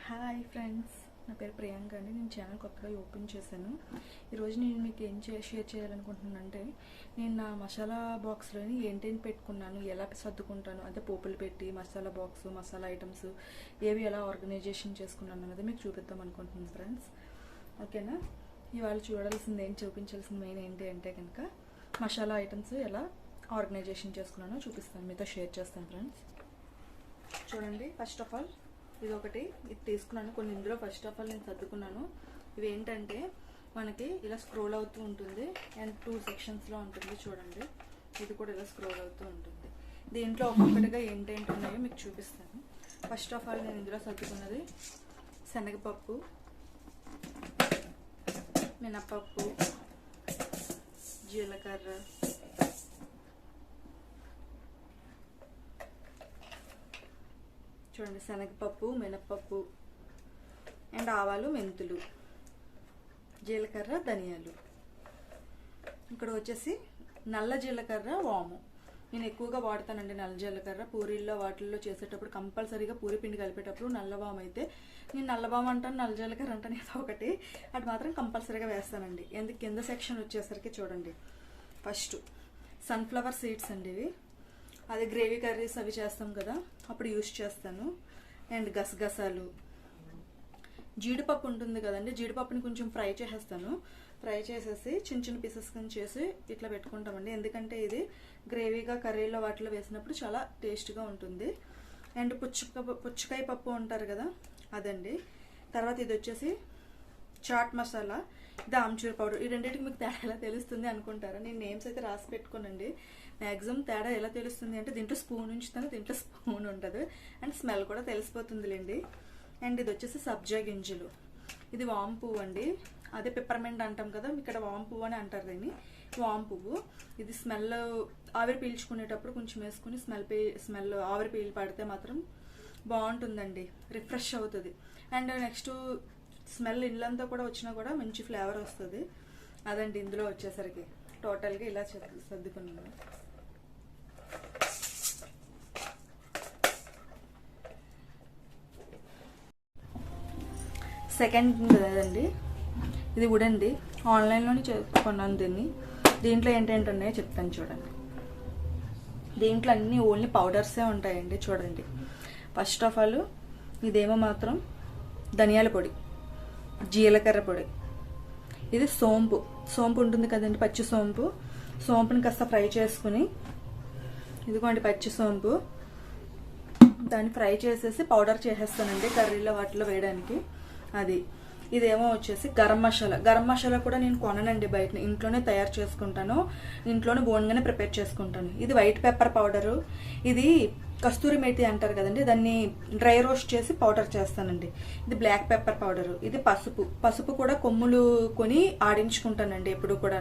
Hi friends, నా పేరు ప్రియాంక అండి. నేను ఛానల్ కొత్తగా ఓపెన్ చేశాను. ఈరోజు నేను మీకు ఏం షేర్ చేయాలనుకుంటున్నానంటే, నేను నా మసాలా బాక్స్లోని ఏంటేంటి పెట్టుకున్నాను, ఎలా సర్దుకుంటాను, అంటే పోపులు పెట్టి మసాలా బాక్స్, మసాలా ఐటమ్స్ ఏవి ఎలా ఆర్గనైజేషన్ చేసుకున్నాను అనేది మీకు చూపిద్దాం అనుకుంటున్నాను ఫ్రెండ్స్. ఓకేనా? ఇవాళ చూడాల్సింది ఏంటి, చూపించాల్సింది మెయిన్ ఏంటి అంటే కనుక మసాలా ఐటమ్స్ ఎలా ఆర్గనైజేషన్ చేసుకున్నానో చూపిస్తాను, మీతో షేర్ చేస్తాను ఫ్రెండ్స్. చూడండి, ఫస్ట్ ఆఫ్ ఆల్ ఇది ఒకటి ఇది తీసుకున్నాను. కొన్ని ఇందులో ఫస్ట్ ఆఫ్ ఆల్ నేను సర్దుకున్నాను. ఇవి ఏంటంటే మనకి ఇలా స్క్రోల్ అవుతూ ఉంటుంది అండ్ 2 సెక్షన్స్లో ఉంటుంది. చూడండి, ఇది కూడా ఇలా స్క్రోల్ అవుతూ ఉంటుంది. దీంట్లో ఒక్కొక్కటిగా ఏంటేంటి ఉన్నాయో మీకు చూపిస్తాను. ఫస్ట్ ఆఫ్ ఆల్ నేను ఇందులో సర్దుకున్నది శనగపప్పు, మినపప్పు, జీలకర్ర, చూడండి శనగపప్పు, మినపప్పు అండ్ ఆవాలు, మెంతులు, జీలకర్ర, ధనియాలు. ఇక్కడ వచ్చేసి నల్ల జీలకర్ర, వాము. నేను ఎక్కువగా వాడతానండి నల్ల జీలకర్ర. పూరీల్లో వాటిల్లో చేసేటప్పుడు కంపల్సరీగా పూరి పిండి కలిపేటప్పుడు నల్ల వాము అయితే, నేను నల్ల వాము అంటాను, నల్ల జీలకర్ర అంటాను, ఏదో ఒకటి అది మాత్రం కంపల్సరీగా వేస్తానండి. ఎందుకు కింద సెక్షన్ వచ్చేసరికి చూడండి, ఫస్ట్ సన్ఫ్లవర్ సీడ్స్ అండి ఇవి. అది గ్రేవీ కర్రీస్ అవి చేస్తాం కదా అప్పుడు యూస్ చేస్తాను. అండ్ గసగసాలు, జీడిపప్పు ఉంటుంది కదండి, జీడిపప్పుని కొంచెం ఫ్రై చేసేస్తాను. ఫ్రై చేసేసి చిన్న చిన్న పీసెస్ కింద చేసి ఇట్లా పెట్టుకుంటామండి. ఎందుకంటే గ్రేవీగా కర్రీలో వాటిలో వేసినప్పుడు చాలా టేస్ట్గా ఉంటుంది. అండ్ పుచ్చకాయ పప్పు అంటారు కదా అదండి. తర్వాత ఇది వచ్చేసి చాట్ మసాలా, ఇది ఆమ్చూర్ పౌడర్. ఈ రెండింటికి మీకు తేడా ఎలా తెలుస్తుంది అనుకుంటారా? నేను నేమ్స్ అయితే రాసి పెట్టుకోనండి. మ్యాక్సిమం తేడా ఎలా తెలుస్తుంది అంటే, దీంట్లో స్పూన్ ఉంచుతాను, దీంట్లో స్పూన్ ఉంటుంది అండ్ స్మెల్ కూడా తెలిసిపోతుందిలేండి. అండ్ ఇది వచ్చేసి సబ్జా గింజలు, ఇది వామ్ పువ్వు అండి. అదే పిప్పర్మెంట్ అంటాం కదా, ఇక్కడ వామ్ పువ్వు అని అంటారు దీన్ని. వామ్ పువ్వు ఇది స్మెల్ ఆవిరి పీల్చుకునేటప్పుడు కొంచెం వేసుకుని స్మెల్ ఆవిరి పీల్ పడితే మాత్రం బాగుంటుందండి, రిఫ్రెష్ అవుతుంది. అండ్ నెక్స్ట్ స్మెల్ ఇల్లంతా కూడా వచ్చినా కూడా మంచి ఫ్లేవర్ వస్తుంది. అదండి ఇందులో వచ్చేసరికి టోటల్గా ఇలా సర్దుకున్నాను. సెకండ్ కదండి, ఇది వుడండి, ఆన్లైన్లోనే కొన్నాను దీన్ని. దీంట్లో ఏంటంటే ఉన్నాయో చెప్తాను చూడండి. దీంట్లో అన్నీ ఓన్లీ పౌడర్సే ఉంటాయండి. చూడండి, ఫస్ట్ ఆఫ్ ఆల్ ఇదేమో మాత్రం ధనియాల పొడి, జీలకర్ర పొడి, ఇది సోంపు ఉంటుంది కదండి, పచ్చి సోంపుని కాస్త ఫ్రై చేసుకుని, ఇదిగోండి పచ్చి సోంపు, దాన్ని ఫ్రై చేసేసి పౌడర్ చేసేస్తానండి కర్రీలో వాటిలో వేయడానికి. అది ఇదేమో వచ్చేసి గరం మసాలా కూడా నేను కొననండి, బయట ఇంట్లోనే తయారు చేసుకుంటాను, ఇంట్లోనే బోన్గానే ప్రిపేర్ చేసుకుంటాను. ఇది వైట్ పెప్పర్ పౌడరు, ఇది కస్తూరి మేతి అంటారు కదండి, దాన్ని డ్రై రోస్ట్ చేసి పౌడర్ చేస్తానండి. ఇది బ్లాక్ పెప్పర్ పౌడరు, ఇది పసుపు కూడా కొమ్ములు కొని ఆడించుకుంటానండి ఎప్పుడు కూడా.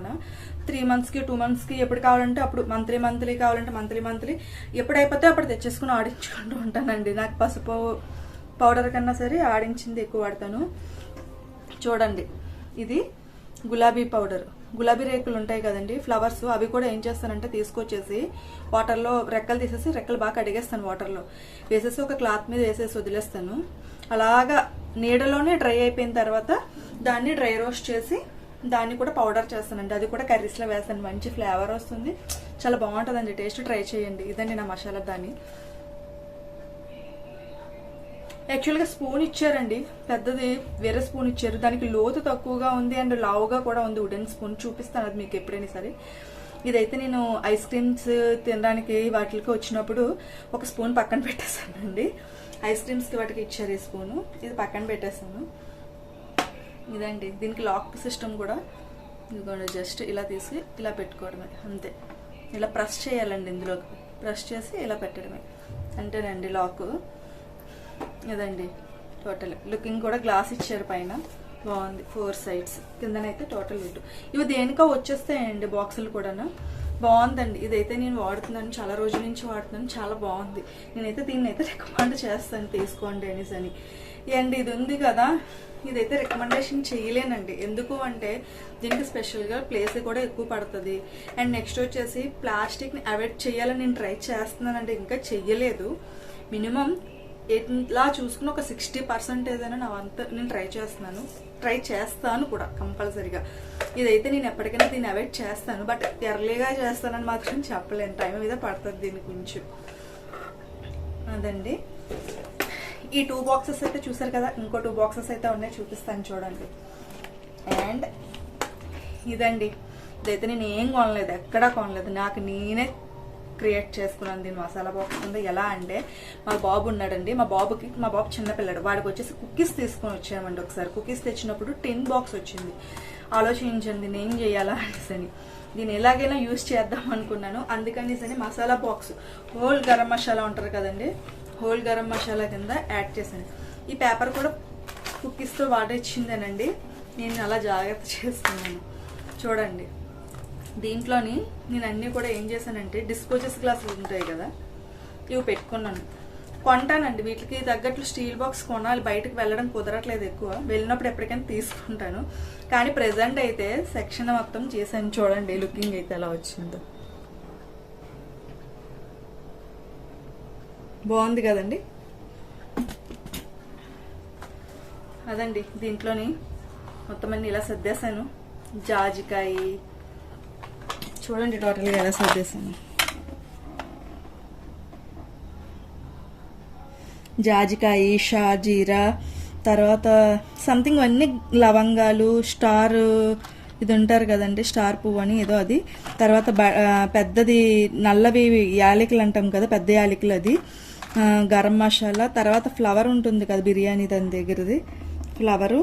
3 monthsకి 2 monthsకి ఎప్పుడు కావాలంటే అప్పుడు, మంత్లీ కావాలంటే మంత్లీ ఎప్పుడైపోతే అప్పుడు తెచ్చేసుకుని ఆడించుకుంటూ ఉంటానండి. నాకు పసుపు పౌడర్ కన్నా సరే ఆడించింది ఎక్కువ వాడతాను. చూడండి, ఇది గులాబీ పౌడర్, గులాబీ రేకులు ఉంటాయి కదండి, ఫ్లవర్స్, అవి కూడా ఏం చేస్తానంటే తీసుకొచ్చేసి వాటర్లో రెక్కలు తీసేసి రెక్కలు బాగా కడిగేస్తాను, వాటర్లో వేసేసి ఒక క్లాత్ మీద వేసేసి వదిలేస్తాను. అలాగా నీడలోనే డ్రై అయిపోయిన తర్వాత దాన్ని డ్రై రోస్ట్ చేసి దాన్ని కూడా పౌడర్ చేస్తానండి. అది కూడా కర్రీస్లో వేస్తాను, మంచి ఫ్లేవర్ వస్తుంది, చాలా బాగుంటుందండి, టేస్ట్ ట్రై చేయండి. ఇదండి నా మసాలా. దాన్ని యాక్చువల్గా స్పూన్ ఇచ్చారండి, పెద్దది వేరే స్పూన్ ఇచ్చారు, దానికి లోతు తక్కువగా ఉంది అండ్ లావుగా కూడా ఉంది. వుడెన్ స్పూన్ చూపిస్తాను అది మీకు ఎప్పుడైనా సరే. ఇదైతే నేను ఐస్ క్రీమ్స్ తినడానికి వాటికి వచ్చినప్పుడు ఒక స్పూన్ పక్కన పెట్టేశానండి. ఐస్ క్రీమ్స్కి వాటికి ఇచ్చారు ఈ స్పూను, ఇది పక్కన పెట్టేశాను. ఇదండి, దీనికి లాక్ సిస్టమ్ కూడా ఇదిగోండి, జస్ట్ ఇలా తీసి ఇలా పెట్టుకోవడమే అంతే. ఇలా ప్రెస్ చేయాలండి, ఇందులోకి ప్రెస్ చేసి ఇలా పెట్టడమే అంతేనండి లాక్. ఇదండి టోటల్ లుకింగ్ కూడా గ్లాస్ ఇచ్చారు, పైన బాగుంది, 4 sides, కిందనైతే టోటల్ ఇటు. ఇవి దేనికో వచ్చేస్తాయండి బాక్సులు కూడా, బాగుందండి. ఇదైతే నేను వాడుతున్నాను, చాలా రోజుల నుంచి వాడుతున్నాను, చాలా బాగుంది. నేనైతే దీన్ని అయితే రికమెండ్ చేస్తాను, తీసుకోండి అనేసి అని. అండ్ ఇది ఉంది కదా, ఇదైతే రికమెండేషన్ చేయలేనండి. ఎందుకు అంటే దీనికి స్పెషల్గా ప్లేస్ కూడా ఎక్కువ పడుతుంది. అండ్ నెక్స్ట్ వచ్చేసి ప్లాస్టిక్ని అవాయిడ్ చేయాలని నేను ట్రై చేస్తున్నానండి, ఇంకా చెయ్యలేదు. మినిమం ఇలా చూసుకుని ఒక 60% ఏదైనా నా వంతు నేను ట్రై చేస్తాను కూడా కంపల్సరీగా. ఇదైతే నేను ఎప్పటికైనా దీన్ని అవాయిడ్ చేస్తాను, బట్ ఎర్లీగా చేస్తానని మాత్రం చెప్పలేను, టైం మీద పడుతుంది దీని కొంచెం. అదండి, ఈ 2 బాక్సెస్ అయితే చూసారు కదా, ఇంకో 2 బాక్సెస్ అయితే ఉన్నాయి, చూపిస్తాను చూడండి. అండ్ ఇదండి, ఇదైతే నేను ఏం కొనలేదు, ఎక్కడా కొనలేదు, నాకు నేనే క్రియేట్ చేసుకున్నాను దీని మసాలా బాక్స్ కింద. ఎలా అంటే మా బాబు ఉన్నాడండి, మా బాబు చిన్నపిల్లడు, వాడికి వచ్చేసి కుకీస్ తీసుకొని వచ్చామండి. ఒకసారి కుకీస్ తెచ్చినప్పుడు టిన్ బాక్స్ వచ్చింది. ఆలోచించండి దీన్ని ఏం చేయాలా అనేసి, దీన్ని ఎలాగైనా యూజ్ చేద్దాం అనుకున్నాను. అందుకనేసని మసాలా బాక్స్ హోల్ గరం మసాలా ఉంటారు కదండి, హోల్ గరం మసాలా కింద యాడ్ చేశాను. ఈ పేపర్ కూడా కుకీస్తో వాడిచ్చిందేనండి, నేను అలా జాగ్రత్త చేసుకున్నాను. చూడండి, దీంట్లోని నేను అన్నీ కూడా ఏం చేశానంటే డిస్పోజెస్ గ్లాసులు ఉంటాయి కదా, ఇవి పెట్టుకున్నాను. కొంటానండి, వీటికి తగ్గట్లు స్టీల్ బాక్స్ కొనాలి, బయటకు వెళ్ళడం కుదరట్లేదు, ఎక్కువ వెళ్ళినప్పుడు ఎప్పటికైనా తీసుకుంటాను. కానీ ప్రెజెంట్ అయితే సెక్షన్ మొత్తం చేశాను. చూడండి లుకింగ్ అయితే ఎలా వచ్చిందో, బాగుంది కదండి. అదండి, దీంట్లోని మొత్తం అన్ని ఇలా సర్దేశాను. జాజికాయ చూడండి టోటల్గా ఎలా సర్దేశాను. జాజికాయ, షాజీరా, తర్వాత సంథింగ్ అన్నీ లవంగాలు, స్టార్ ఇది ఉంటారు కదండి, స్టార్ పువ్వు అని ఏదో అది, తర్వాత పెద్దది నల్లవి యాలకులు అంటాం కదా, పెద్ద యాలకులు, అది గరం మసాలా, తర్వాత ఫ్లవర్ ఉంటుంది కదా బిర్యానీ దాని దగ్గరది ఫ్లవరు,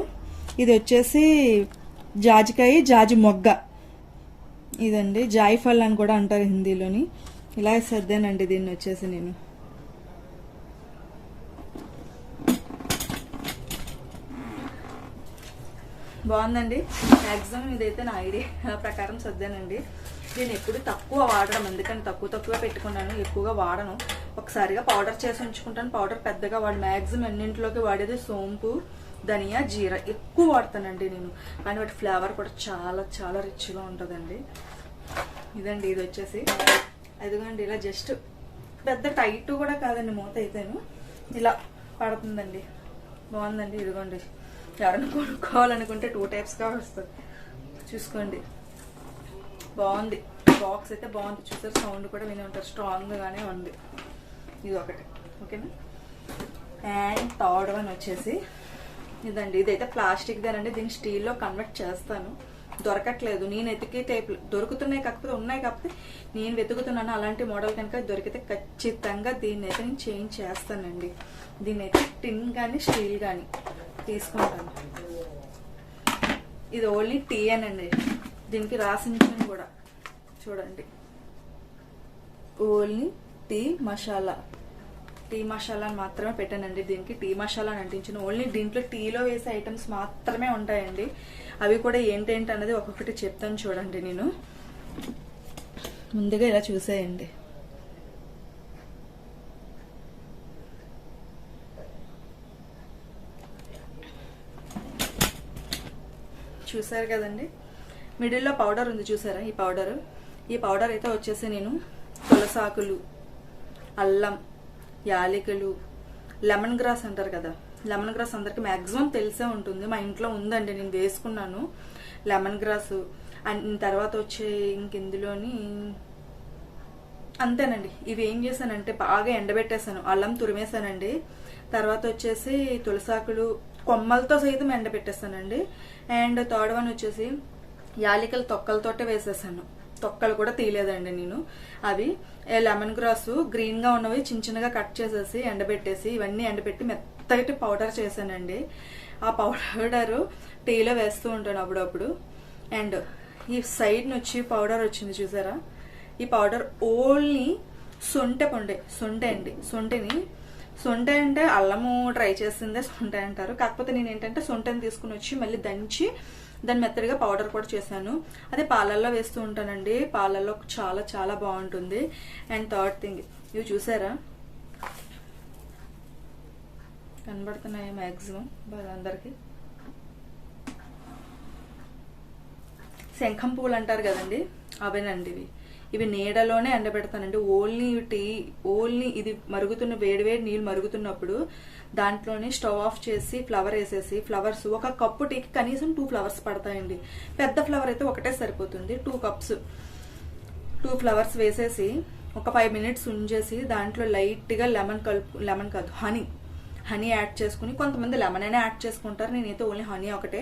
ఇది వచ్చేసి జాజికాయ, జాజి మొగ్గ, ఇదండి జాయిఫల్ అని కూడా అంటారు హిందీలోని. ఇలా సర్దానండి దీన్ని వచ్చేసి నేను. బాగుందండి, మ్యాక్సిమం ఇదైతే నా ఐడియా ప్రకారం సర్దానండి. నేను ఎప్పుడు తక్కువ వాడడం, ఎందుకని తక్కువ పెట్టుకున్నాను, ఎక్కువగా వాడను. ఒకసారిగా పౌడర్ చేసి ఉంచుకుంటాను, పౌడర్ పెద్దగా వాడు మ్యాక్సిమం ఎన్నింటిలోకి వాడేది సోంపు, ధనియా, జీరా ఎక్కువ వాడతానండి నేను. కానీ వాటి ఫ్లేవర్ కూడా చాలా చాలా రిచ్గా ఉంటుందండి. ఇదండి, ఇది వచ్చేసి అదిగోండి, ఇలా జస్ట్ పెద్ద టైట్ కూడా కాదండి, మూత అయితేను ఇలా పడుతుందండి, బాగుందండి. ఇదిగోండి, ఎవరైనా కొనుక్కోవాలనుకుంటే 2 టైప్స్గా వస్తుంది, చూసుకోండి. బాగుంది, బాక్స్ అయితే బాగుంది, చూసారు, సౌండ్ కూడా విని ఉంటారు, స్ట్రాంగ్గానే ఉంది. ఇది ఒకటి, ఓకేనా. అండ్ థర్డ్ వన్ వచ్చేసి ఇదండి, ఇదైతే ప్లాస్టిక్దేనండి, దీన్ని స్టీల్లో కన్వర్ట్ చేస్తాను. దొరకట్లేదు, నేను ఎతికే టైప్లు దొరుకుతున్నాయి, కాకపోతే ఉన్నాయి, కాకపోతే నేను వెతుకుతున్నాను. అలాంటి మోడల్ కనుక దొరికితే ఖచ్చితంగా దీన్ని అయితే నేను చేంజ్ చేస్తానండి. దీన్ని అయితే టిన్ కానీ స్టీల్ కానీ తీసుకుంటాను. ఇది ఓన్లీ టీ అనండి, దీనికి రాసించాను కూడా చూడండి, ఓన్లీ టీ మసాలా అని మాత్రమే పెట్టానండి. దీనికి టీ మసాలా అని అంటించిన, ఓన్లీ దీంట్లో టీలో వేసే ఐటమ్స్ మాత్రమే ఉంటాయండి. అవి కూడా ఏంటేంటి అన్నది ఒక్కొక్కటి చెప్తాను చూడండి. నేను ముందుగా ఇలా చూసేయండి, చూసారు కదండి, మిడిల్లో పౌడర్ ఉంది చూసారా, ఈ పౌడర్ అయితే వచ్చేసి నేను తులసాకులు, అల్లం, యాలకులు, లెమన్ గ్రాస్ అంటారు కదా, లెమన్ గ్రాస్ అందరికి మ్యాక్సిమం తెలిసే ఉంటుంది, మా ఇంట్లో ఉందండి, నేను వేసుకున్నాను లెమన్ గ్రాస్. అండ్ తర్వాత వచ్చే ఇందులోని అంతేనండి. ఇవి ఏం చేశానంటే బాగా ఎండబెట్టేసాను, అల్లం తురిమేసానండి, తర్వాత వచ్చేసి తులసాకులు కొమ్మలతో సైతం ఎండబెట్టేస్తానండి. అండ్ థర్డ్ వన్ వచ్చేసి యాలకులు తొక్కలతోటే వేసేసాను, తొక్కలు కూడా తీయలేదండి నేను. అవి లెమన్ గ్రాసు గ్రీన్ గా ఉన్నవి చిన్న చిన్నగా కట్ చేసేసి ఎండబెట్టేసి, ఇవన్నీ ఎండబెట్టి మెత్తటి పౌడర్ చేశానండి. ఆ పౌడరు టీలో వేస్తూ ఉంటాను అప్పుడప్పుడు. అండ్ ఈ సైడ్ నుంచి పౌడర్ వచ్చింది చూసారా, ఈ పౌడర్ ఓన్లీ సొంట అంటే అల్లము ట్రై చేసిందే సొంట అంటారు, కాకపోతే నేను ఏంటంటే సొంటని తీసుకుని వచ్చి మళ్ళీ దంచి దాన్ని మెత్తడిగా పౌడర్ కూడా చేశాను. అదే పాలల్లో వేస్తూ ఉంటానండి, పాలల్లో చాలా చాలా బాగుంటుంది. అండ్ థర్డ్ థింగ్, ఇవి చూసారా, కనబడుతున్నాయి మ్యాక్సిమం బాగా అందరికి, శంఖం పువ్వులు అంటారు కదండి, అవేనండి ఇవి. ఇవి నీడలోనే ఎండబెడతానండి. ఓన్లీ ఇది మరుగుతున్న వేడివేడి నీళ్ళు మరుగుతున్నప్పుడు దాంట్లోని స్టవ్ ఆఫ్ చేసి ఫ్లవర్ వేసేసి, ఫ్లవర్స్ ఒక కప్పు టీకి కనీసం 2 ఫ్లవర్స్ పడతాయండి. పెద్ద ఫ్లవర్ అయితే ఒకటే సరిపోతుంది. 2 కప్స్ 2 ఫ్లవర్స్ వేసేసి ఒక 5 మినిట్స్ ఉంచేసి దాంట్లో లైట్గా లెమన్ కాదు హనీ యాడ్ చేసుకుని, కొంతమంది లెమన్ అయినా యాడ్ చేసుకుంటారు. నేనైతే ఓన్లీ హనీ ఒకటే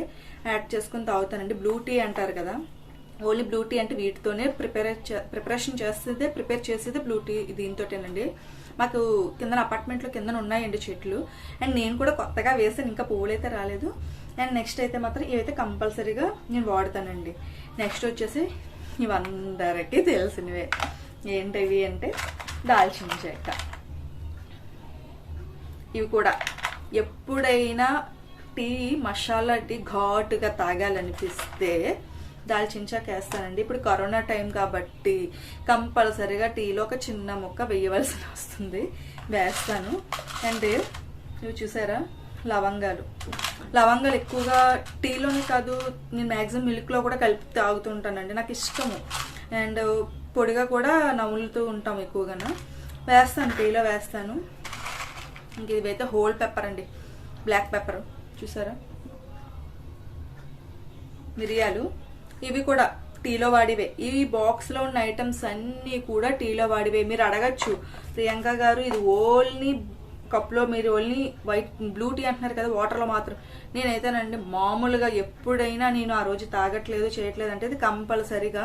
యాడ్ చేసుకుని తాగుతానండి. బ్లూ టీ అంటారు కదా, ఓన్లీ బ్లూ టీ అంటే వీటితోనే ప్రిపేర్ చేసేది బ్లూ టీ దీంతోటేనండి. మాకు కింద అపార్ట్మెంట్లో కింద ఉన్నాయండి చెట్లు. అండ్ నేను కూడా కొత్తగా వేసాను, ఇంకా పువ్వులు అయితే రాలేదు. అండ్ నెక్స్ట్ అయితే మాత్రం ఇవైతే కంపల్సరీగా నేను వాడతానండి. నెక్స్ట్ వచ్చేసి ఇవందరికీ తెలిసినవే. ఏంటవి అంటే దాల్చిన చెక్క. ఇవి కూడా ఎప్పుడైనా మసాలా టీ ఘాటుగా తాగాలనిపిస్తే దాల్చిన చెక్క వేస్తానండి. ఇప్పుడు కరోనా టైం కాబట్టి కంపల్సరీగా టీలో ఒక చిన్న ముక్క వేయవలసి వస్తుంది, వేస్తాను. అండ్ ఇవి చూసారా, లవంగాలు ఎక్కువగా టీలోనే కాదు, నేను మ్యాక్సిమం మిల్క్లో కూడా కలిపి తాగుతుంటానండి, నాకు ఇష్టము. అండ్ పొడిగా కూడా నములుతూ ఉంటాం ఎక్కువగా, వేస్తాను, టీలో వేస్తాను. ఇంక ఇవైతే హోల్ పెప్పర్ అండి, బ్లాక్ పెప్పర్ చూసారా, మిరియాలు, ఇవి కూడా టీలో వాడివే. ఈ బాక్స్లో ఉన్న ఐటమ్స్ అన్నీ కూడా టీలో వాడివే. మీరు అడగచ్చు, ప్రియాంక గారు ఇది ఓన్లీ కప్లో మీరు ఓన్లీ బ్లూ టీ అంటున్నారు కదా, వాటర్లో మాత్రం. నేనైతేనండి మామూలుగా ఎప్పుడైనా నేను ఆ రోజు తాగట్లేదు చేయట్లేదు అంటే ఇది కంపల్సరీగా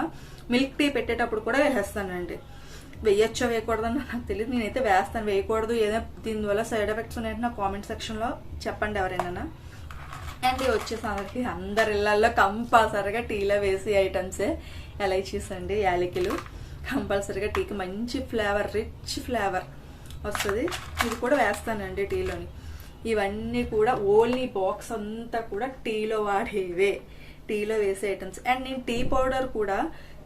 మిల్క్ టీ పెట్టేటప్పుడు కూడా వేసేస్తానండి. వేయచ్చో వేయకూడదని నాకు తెలియదు, నేనైతే వేస్తాను. వేయకూడదు, ఏదైనా దీనివల్ల సైడ్ ఎఫెక్ట్స్ ఉన్నాయంటే నా కామెంట్ సెక్షన్లో చెప్పండి ఎవరైనా. అండ్ వచ్చేసి అందరి ఇళ్లలో కంపల్సరీగా టీలో వేసే ఐటమ్సే ఎలైచీస్ అండి, యాలకులు. కంపల్సరీగా టీకి మంచి ఫ్లేవర్, రిచ్ ఫ్లేవర్ వస్తుంది. ఇది కూడా వేస్తానండి టీలోని. ఇవన్నీ కూడా ఓన్లీ బాక్స్ అంతా కూడా టీలో వాడేవే, టీలో వేసే ఐటమ్స్. అండ్ నేను టీ పౌడర్ కూడా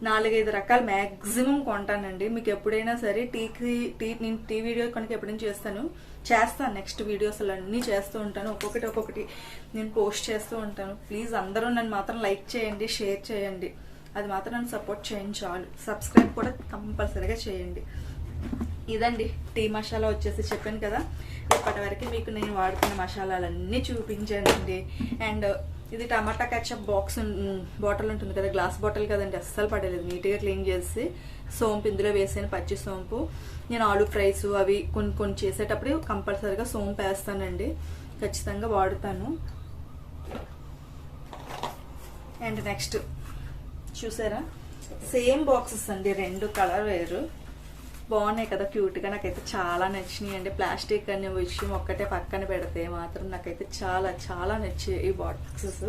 4-5 రకాలు మ్యాక్సిమం కొంటానండి. మీకు ఎప్పుడైనా సరే నేను టీ వీడియో కనుక ఎప్పుడైనా చేస్తాను, నెక్స్ట్ వీడియోస్ అన్నీ చేస్తూ ఉంటాను. ఒక్కొక్కటి నేను పోస్ట్ చేస్తూ ఉంటాను. ప్లీజ్ అందరూ నన్ను మాత్రం లైక్ చేయండి, షేర్ చేయండి, అది మాత్రం నన్ను సపోర్ట్ చేయండి చాలు. సబ్స్క్రైబ్ కూడా కంపల్సరీగా చేయండి. ఇదండి టీ మసాలా వచ్చేసి చెప్పాను కదా, ఇప్పటి వరకు మీకు నేను వాడుతున్న మసాలాలన్నీ చూపించానండి. అండ్ ఇది టమాటా కెచప్ బాటిల్ ఉంటుంది కదా, గ్లాస్ బాటిల్ కదండి, అస్సలు పడలేదు. నీట్గా క్లీన్ చేసి సోంపు ఇందులో వేసాను, పచ్చి సోంపు. నేను ఆలు ఫ్రైస్ అవి కొన్ని చేసేటప్పుడు కంపల్సరీగా సోంపు వేస్తానండి, ఖచ్చితంగా వాడుతాను. అండ్ నెక్స్ట్ చూసారా, సేమ్ బాక్సెస్ అండి, 2 కలర్ వేరు, బాగున్నాయి కదా, క్యూట్గా. నాకైతే చాలా నచ్చినాయి అండి. ప్లాస్టిక్ అనే విషయం ఒక్కటే పక్కన పెడితే మాత్రం నాకైతే చాలా చాలా నచ్చాయి. ఈ బాక్సెస్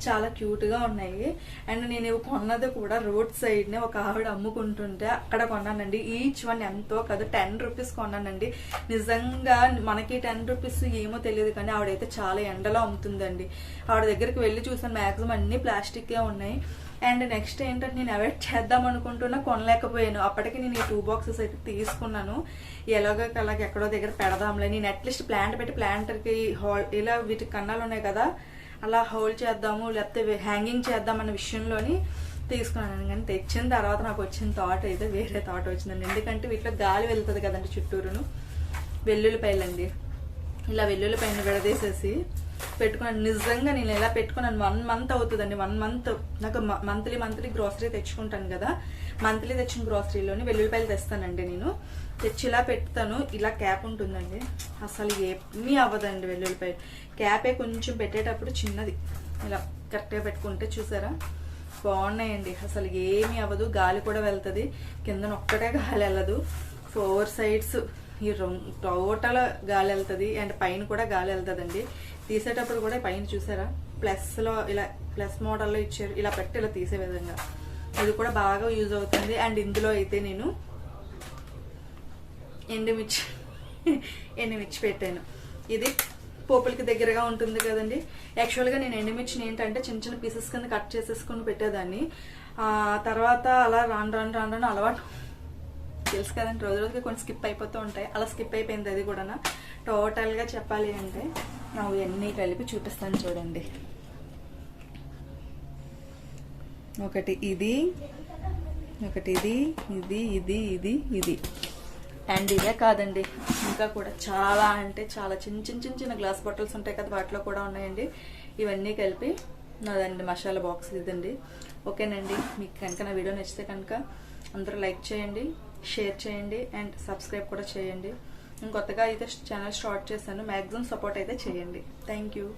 చాలా క్యూట్గా ఉన్నాయి. అండ్ నేను ఇవి కొన్నది కూడా రోడ్ సైడ్నే ఒక ఆవిడ అమ్ముకుంటుంటే అక్కడ కొన్నానండి. ఈచ్ వన్ ఎంతో కదా, 10 రూపీస్ కొన్నానండి. నిజంగా మనకి 10 రూపీస్ ఏమో తెలియదు కానీ ఆవిడైతే చాలా ఎండలో అమ్ముతుందండి. ఆవిడ దగ్గరికి వెళ్ళి చూసాను, మ్యాక్సిమం అన్ని ప్లాస్టిక్కే ఉన్నాయి. అండ్ నెక్స్ట్ ఏంటంటే నేను అవాయిడ్ చేద్దాం అనుకుంటున్నా, కొనలేకపోయాను. అప్పటికి నేను ఈ 2 బాక్సెస్ అయితే తీసుకున్నాను. ఎలాగో అలాగే ఎక్కడో దగ్గర పెడదాంలే, నేను అట్లీస్ట్ ప్లాంట్ పెట్టి ప్లాంటర్కి ఇలా వీటికి కన్నాలు ఉన్నాయి కదా, అలా హోల్డ్ చేద్దాము లేకపోతే హ్యాంగింగ్ చేద్దాం అన్న విషయంలోని తీసుకున్నాను. కానీ తెచ్చిన తర్వాత నాకు వచ్చిన థాట్ అయితే వేరే థాట్ వచ్చిందండి. ఎందుకంటే వీటిలో గాలి వెళ్తుంది కదండి చుట్టూరును. వెల్లుల్లిపాయలండి, ఇలా వెల్లుల్లిపాయను విడదీసేసి పెట్టుకున్నాను. నిజంగా నేను ఎలా పెట్టుకున్నాను, 1 మంత్ అవుతుందండి. 1 మంత్ నాకు మంత్లీ గ్రోసరీ తెచ్చుకుంటాను కదా, మంత్లీ తెచ్చిన గ్రోసరీలోని వెల్లుల్లిపాయలు తెస్తానండి. నేను తెచ్చి ఇలా పెడతాను. ఇలా క్యాప్ ఉంటుందండి, అసలు ఏమీ అవ్వదండి వెల్లుల్లిపాయలు. క్యాపే కొంచెం పెట్టేటప్పుడు చిన్నది ఇలా కరెక్ట్గా పెట్టుకుంటే చూసారా, బాగున్నాయండి. అసలు ఏమీ అవ్వదు, గాలి కూడా వెళ్తుంది. కిందన ఒక్కటే గాలి వెళ్ళదు, 4 సైడ్స్ ఈ టోటల్ గాలి వెళ్తుంది. అండ్ పైన కూడా గాలి వెళ్తుందండి. తీసేటప్పుడు కూడా పైన చూసారా, ప్లస్లో ఇలా ప్లస్ మోడల్లో ఇచ్చారు, ఇలా పెట్టి ఇలా తీసే విధంగా. ఇది కూడా బాగా యూజ్ అవుతుంది. అండ్ ఇందులో అయితే నేను ఎండుమిర్చి పెట్టాను. ఇది పోపులకి దగ్గరగా ఉంటుంది కదండి. యాక్చువల్గా నేను ఎండుమిర్చిని ఏంటంటే చిన్న చిన్న పీసెస్ కింద కట్ చేసేసుకుని పెట్టేదాన్ని. తర్వాత అలా రాను అలవాటు తెలుసు కదండి, రోజుకి కొన్ని స్కిప్ అయిపోతూ ఉంటాయి. అలా స్కిప్ అయిపోయింది అది కూడా. టోటల్గా చెప్పాలి అంటే నాకు ఎన్ని కలిపి చూపిస్తాను చూడండి. ఒకటి ఇది, ఒకటి ఇది ఇది ఇది ఇది ఇది. అండ్ ఇదే కాదండి, ఇంకా కూడా చాలా అంటే చాలా చిన్న చిన్న చిన్న చిన్న గ్లాస్ బాటిల్స్ ఉంటాయి కదా, వాటిలో కూడా ఉన్నాయండి. ఇవన్నీ కలిపి నాదండి మసాలా బాక్స్ ఇదండి. ఓకేనండి, మీకు కనుక నా వీడియో నచ్చితే కనుక అందరూ లైక్ చేయండి, షేర్ చేయండి అండ్ సబ్స్క్రైబ్ కూడా చేయండి. నేను కొత్తగా అయితే ఛానల్ స్టార్ట్ చేశాను, మ్యాక్సిమం సపోర్ట్ అయితే చేయండి. Thank you.